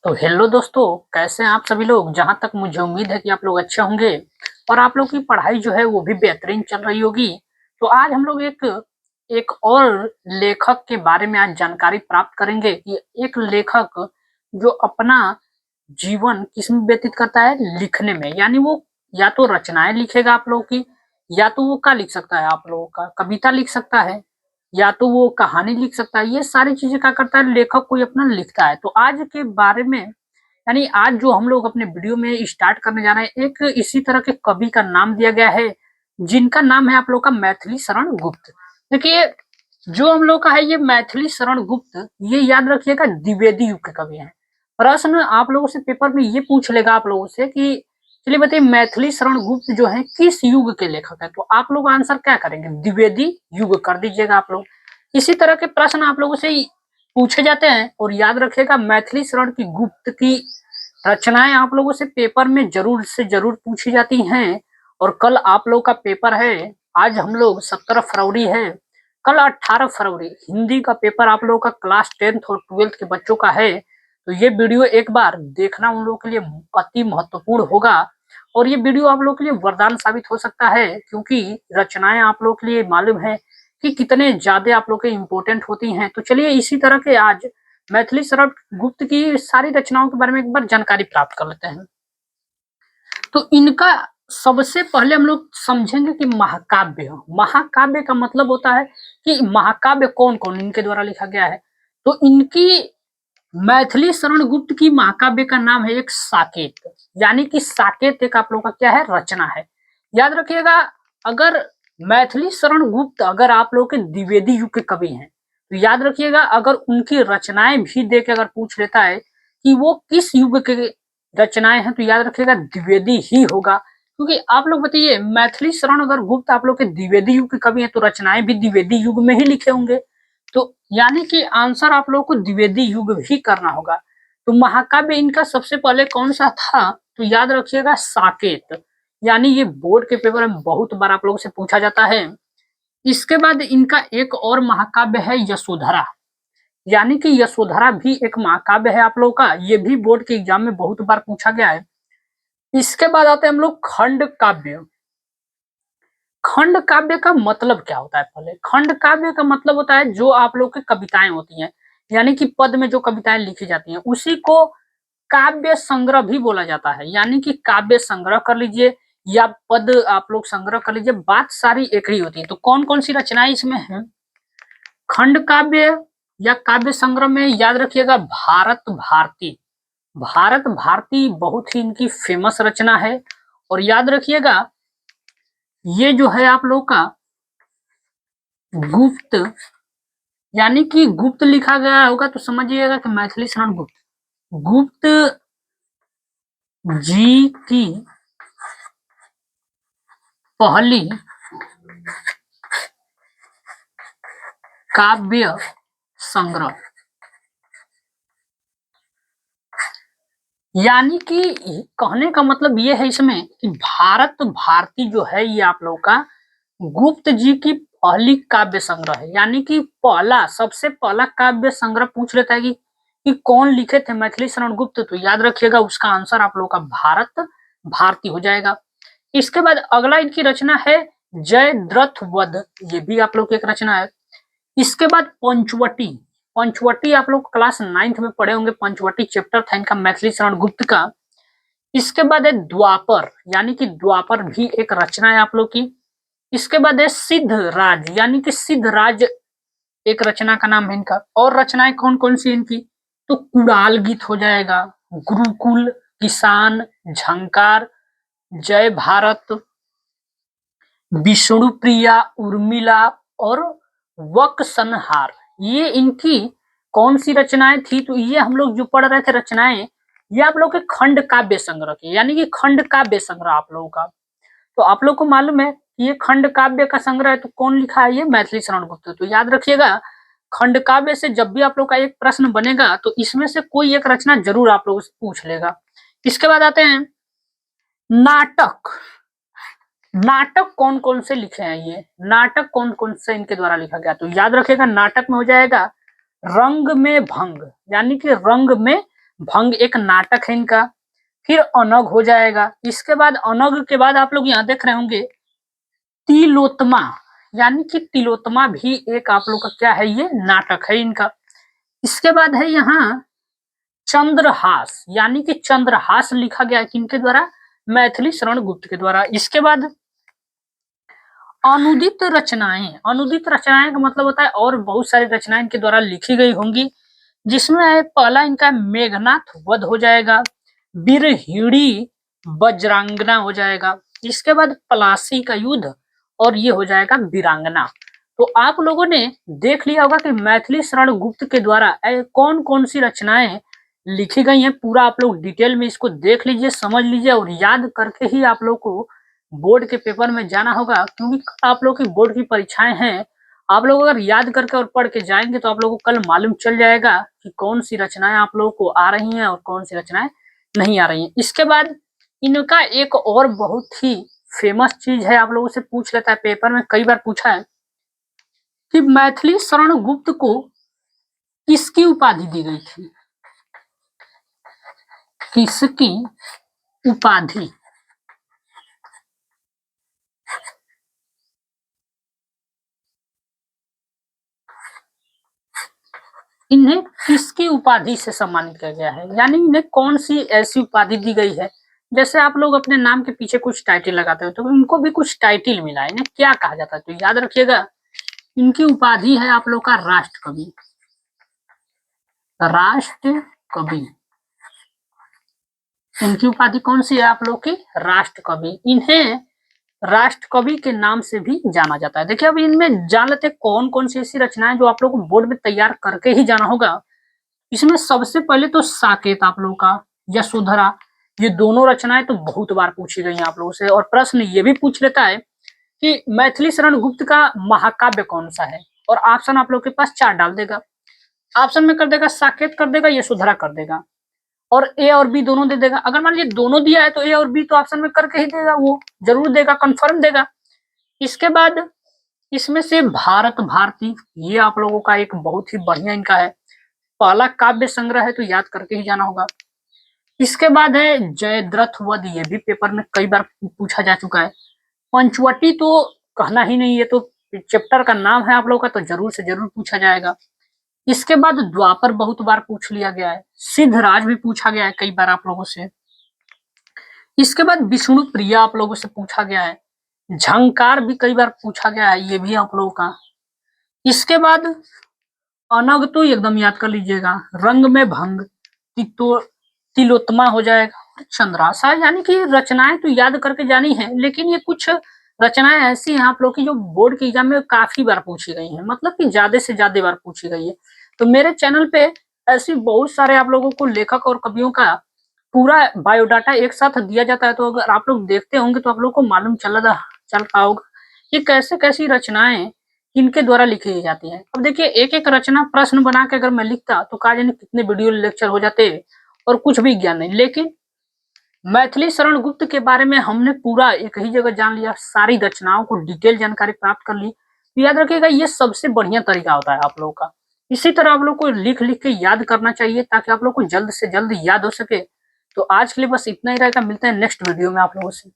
तो हेलो दोस्तों, कैसे हैं आप सभी लोग। जहां तक मुझे उम्मीद है कि आप लोग अच्छे होंगे और आप लोग की पढ़ाई जो है वो भी बेहतरीन चल रही होगी। तो आज हम लोग एक एक और लेखक के बारे में आज जानकारी प्राप्त करेंगे कि एक लेखक जो अपना जीवन किसमें व्यतीत करता है, लिखने में। यानी वो या तो रचनाएं लिखेगा आप लोगों की, या तो वो क्या लिख सकता है, आप लोगों का कविता लिख सकता है, या तो वो कहानी लिख सकता है। ये सारी चीजें क्या करता है, लेखक कोई अपना लिखता है। तो आज के बारे में, यानी आज जो हम लोग अपने वीडियो में स्टार्ट करने जा रहे हैं, एक इसी तरह के कवि का नाम दिया गया है, जिनका नाम है आप लोग का मैथिली शरण गुप्त। देखिए, जो हम लोग का है ये मैथिली शरण गुप्त, ये याद रखिएगा द्विवेदी युग के कवि हैं। प्रश्न आप लोगों से पेपर में ये पूछ लेगा आप लोगों से कि चलिए बताइए, मैथिली शरण गुप्त जो है किस युग के लेखक है। तो आप लोग आंसर क्या करेंगे, द्विवेदी युग कर दीजिएगा आप लोग। इसी तरह के प्रश्न आप लोगों से पूछे जाते हैं। और याद रखिएगा, मैथिली शरण की गुप्त की रचनाएं आप लोगों से पेपर में जरूर से जरूर पूछी जाती हैं। और कल आप लोग का पेपर है, आज हम लोग 17 फरवरी है, कल 18 फरवरी हिंदी का पेपर आप लोगों का क्लास 10th और 12th के बच्चों का है। तो ये वीडियो एक बार देखना उन लोगों के लिए अति महत्वपूर्ण होगा। और ये वीडियो आप लोगों के लिए वरदान साबित हो सकता है, क्योंकि रचनाएं आप लोगों के लिए मालूम है कि कितने ज्यादा आप लोग के इम्पोर्टेंट होती हैं। तो चलिए इसी तरह के आज मैथिली शरण गुप्त की सारी रचनाओं के बारे में एक बार जानकारी प्राप्त कर लेते हैं। तो इनका सबसे पहले हम लोग समझेंगे कि महाकाव्य, महाकाव्य का मतलब होता है कि महाकाव्य कौन कौन इनके द्वारा लिखा गया है। तो इनकी मैथिली शरण गुप्त की महाकाव्य का नाम है एक साकेत। यानी कि साकेत एक आप लोगों का क्या है, रचना है। याद रखिएगा, अगर मैथिली शरण गुप्त अगर आप लोग के द्विवेदी युग के कवि हैं, तो याद रखिएगा अगर उनकी रचनाएं भी दे के अगर पूछ लेता है कि वो किस युग के रचनाएं हैं, तो याद रखिएगा द्विवेदी ही होगा। क्योंकि आप लोग बताइए, मैथिली शरण अगर गुप्त आप लोग के द्विवेदी युग के कवि हैं, तो रचनाएं भी द्विवेदी युग में ही लिखे होंगे। तो यानी कि आंसर आप लोगों को द्विवेदी युग भी करना होगा। तो महाकाव्य इनका सबसे पहले कौन सा था, तो याद रखिएगा साकेत। यानी ये बोर्ड के पेपर में बहुत बार आप लोगों से पूछा जाता है। इसके बाद इनका एक और महाकाव्य है यशोधरा। यानी कि यशोधरा भी एक महाकाव्य है आप लोगों का, ये भी बोर्ड के एग्जाम में बहुत बार पूछा गया है। इसके बाद आते हैं हम लोग खंड काव्य। खंड काव्य का मतलब क्या होता है, पहले खंड काव्य का मतलब होता है जो आप लोग की कविताएं होती हैं, यानी कि पद में जो कविताएं लिखी जाती हैं, उसी को काव्य संग्रह भी बोला जाता है। यानी कि काव्य संग्रह कर लीजिए या पद आप लोग संग्रह कर लीजिए, बात सारी एक ही होती है। तो कौन कौन सी रचनाएं इसमें है, खंड काव्य या काव्य संग्रह में याद रखिएगा भारत भारती। भारत भारती बहुत ही इनकी फेमस रचना है। और याद रखिएगा ये जो है आप लोग का गुप्त, यानी कि गुप्त लिखा गया होगा, तो समझिएगा कि मैथिली शरण गुप्त, गुप्त जी की पहली काव्य संग्रह। यानी कि कहने का मतलब ये है इसमें कि भारत भारती जो है ये आप लोग का गुप्त जी की पहली काव्य संग्रह है। यानी कि पहला, सबसे पहला काव्य संग्रह पूछ लेता है कि कौन लिखे थे मैथिली शरण गुप्त, तो याद रखिएगा उसका आंसर आप लोग का भारत भारती हो जाएगा। इसके बाद अगला इनकी रचना है जयद्रथ वध, ये भी आप लोग की एक रचना है। इसके बाद पंचवटी, पंचवटी आप लोग क्लास 9th में पढ़े होंगे, पंचवटी चैप्टर था इनका मैथिली शरण गुप्त का। इसके बाद है द्वापर, यानी कि द्वापर भी एक रचना है आप लोग की। इसके बाद है सिद्ध राज, यानी कि सिद्ध राज एक रचना का नाम है इनका। और रचनाएं कौन कौन सी इनकी, तो कुड़ाल गीत हो जाएगा, गुरुकुल, किसान, झंकार, जय भारत, विष्णु प्रिया, उर्मिला और वक संहार, ये इनकी कौन सी रचनाएं थी। तो ये हम लोग जो पढ़ रहे थे रचनाएं, ये आप लोग के खंड काव्य संग्रह की, यानी कि खंड काव्य संग्रह आप लोगों का। तो आप लोग को मालूम है कि ये खंड काव्य का संग्रह है, तो कौन लिखा है, ये मैथिली शरण गुप्त। तो याद रखिएगा, खंड काव्य से जब भी आप लोग का एक प्रश्न बनेगा, तो इसमें से कोई एक रचना जरूर आप लोग से पूछ लेगा। इसके बाद आते हैं नाटक। नाटक कौन कौन से लिखे हैं, ये नाटक कौन कौन से इनके द्वारा लिखा गया, तो याद रखिएगा नाटक में हो जाएगा रंग में भंग। यानी कि रंग में भंग एक नाटक है इनका। फिर अनग हो जाएगा। इसके बाद अनग के बाद आप लोग यहाँ देख रहे होंगे तिलोत्तमा, यानी कि तिलोत्तमा भी एक आप लोग का क्या है, ये नाटक है इनका। इसके बाद है यहाँ चंद्रहास, यानी कि चंद्रहास लिखा गया है किनके द्वारा, मैथिली शरण गुप्त के द्वारा। इसके बाद अनुदित रचनाएं, अनुदित रचनाएं का मतलब होता है और बहुत सारी रचनाएं इनके द्वारा लिखी गई होंगी, जिसमें पहला इनका मेघनाथ वध हो जाएगा, बिरहिणी वज्रांगना हो जाएगा, इसके बाद पलासी का युद्ध, और ये हो जाएगा वीरांगना। तो आप लोगों ने देख लिया होगा कि मैथिली शरण गुप्त के द्वारा कौन कौन सी रचनाएं लिखी गई हैं। पूरा आप लोग डिटेल में इसको देख लीजिए, समझ लीजिए, और याद करके ही आप लोग को बोर्ड के पेपर में जाना होगा, क्योंकि आप लोग की बोर्ड की परीक्षाएं हैं। आप लोग अगर याद करके और पढ़ के जाएंगे तो आप लोगों को कल मालूम चल जाएगा कि कौन सी रचनाएं आप लोगों को आ रही हैं और कौन सी रचनाएं नहीं आ रही हैं। इसके बाद इनका एक और बहुत ही फेमस चीज है, आप लोगों से पूछ लेता है, पेपर में कई बार पूछा है कि मैथिली शरण गुप्त को किसकी उपाधि दी गई थी, किसकी उपाधि। इन्हें किसकी उपाधि से सम्मानित किया गया है, यानी इन्हें कौन सी ऐसी उपाधि दी गई है। जैसे आप लोग अपने नाम के पीछे कुछ टाइटल लगाते हो तो इनको भी कुछ टाइटल मिला है, इन्हें क्या कहा जाता है, तो याद रखिएगा इनकी उपाधि है आप लोग का राष्ट्र कवि, राष्ट्र कवि। इनकी उपाधि कौन सी है आप लोग की, राष्ट्र कवि। इन्हें राष्ट्र कवि के नाम से भी जाना जाता है। देखिए अब इनमें जान लेते कौन कौन सी ऐसी रचनाएं जो आप लोग को बोर्ड में तैयार करके ही जाना होगा। इसमें सबसे पहले तो साकेत आप लोगों का, यशोधरा, ये दोनों रचनाएं तो बहुत बार पूछी गई हैं आप लोगों से, और प्रश्न ये भी पूछ लेता है कि मैथिली शरण गुप्त का महाकाव्य कौन सा है, और ऑप्शन आप लोग के पास 4 डाल देगा। ऑप्शन में कर देगा साकेत कर देगा, यशोधरा कर देगा, और ए और बी दोनों दे देगा। अगर मान लीजिए दोनों दिया है तो ए और बी तो ऑप्शन में करके ही देगा, वो जरूर देगा, कंफर्म देगा। इसके बाद इसमें से भारत भारती, ये आप लोगों का एक बहुत ही बढ़िया इनका है, पहला काव्य संग्रह है तो याद करके ही जाना होगा। इसके बाद है जयद्रथ वध, ये भी पेपर में कई बार पूछा जा चुका है। पंचवटी तो कहना ही नहीं, ये तो चैप्टर का नाम है आप लोगों का, तो जरूर से जरूर पूछा जाएगा। इसके बाद द्वापर बहुत बार पूछ लिया गया है, सिद्धराज भी पूछा गया है कई बार आप लोगों से। इसके बाद विष्णु प्रिया आप लोगों से पूछा गया है, झंकार भी कई बार पूछा गया है, ये भी आप लोगों का। इसके बाद अनग तो एकदम याद कर लीजिएगा, रंग में भंग, तिलोत्तमा हो जाएगा, चंद्रासा, यानी कि रचनाएं तो याद करके जानी है, लेकिन ये कुछ रचनाएं ऐसी हैं आप लोग की जो बोर्ड के एग्जाम में काफी बार पूछी गई हैं, मतलब कि ज्यादा से ज्यादा बार पूछी गई है। तो मेरे चैनल पे ऐसी बहुत सारे आप लोगों को लेखक और कवियों का पूरा बायोडाटा एक साथ दिया जाता है, तो अगर आप लोग देखते होंगे तो आप लोग को मालूम चल रहा होगा कि कैसे कैसी रचनाएं किनके द्वारा लिखी जाती है। अब देखिए एक एक रचना प्रश्न बना के अगर मैं लिखता तो कहा जाने कितने वीडियो लेक्चर हो जाते और कुछ भी ज्ञान नहीं, लेकिन मैथिली शरण गुप्त के बारे में हमने पूरा एक ही जगह जान लिया, सारी रचनाओं को डिटेल जानकारी प्राप्त कर ली। तो याद रखिएगा ये सबसे बढ़िया तरीका होता है आप लोगों का। इसी तरह आप लोग को लिख लिख के याद करना चाहिए ताकि आप लोग को जल्द से जल्द याद हो सके। तो आज के लिए बस इतना ही रहेगा, मिलते हैं नेक्स्ट वीडियो में आप लोगों से।